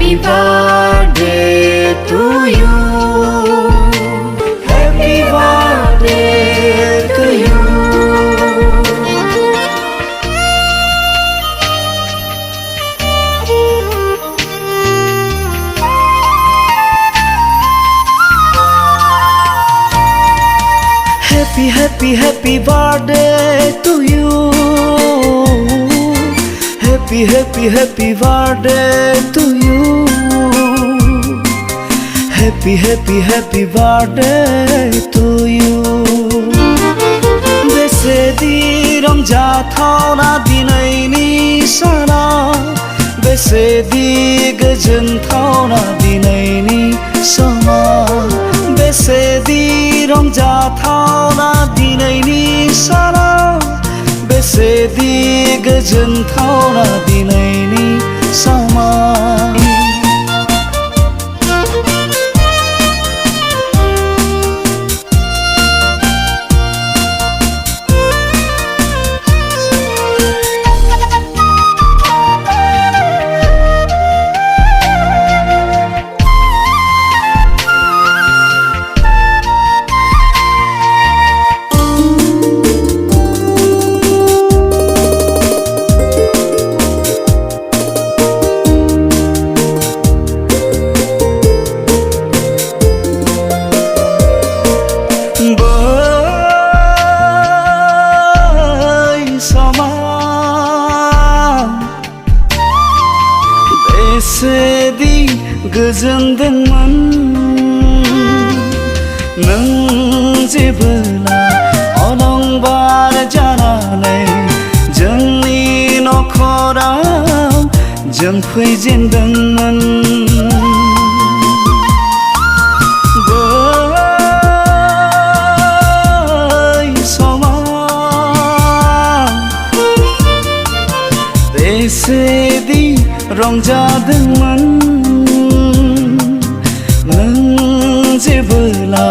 Happy birthday to you. Happy birthday to you. Happy birthday to you. Happy birthday to you. Happy birthday to you. बेसेदि रंजाथावना दिनैनि साना बेसेदि गोजोनथावना दिनैनि समा बेसेदि रंजाथावना दिनैनि साना बेसेदि गोजोनथावना दिनैनि समा बेसेदि गोजोनदोंमोन नों जेबोला अलंबार जानानै जोंनि नखराव जों फैजेनदोंमोन बै समाव बेसेदि रंजादोंमोन नों जेबोला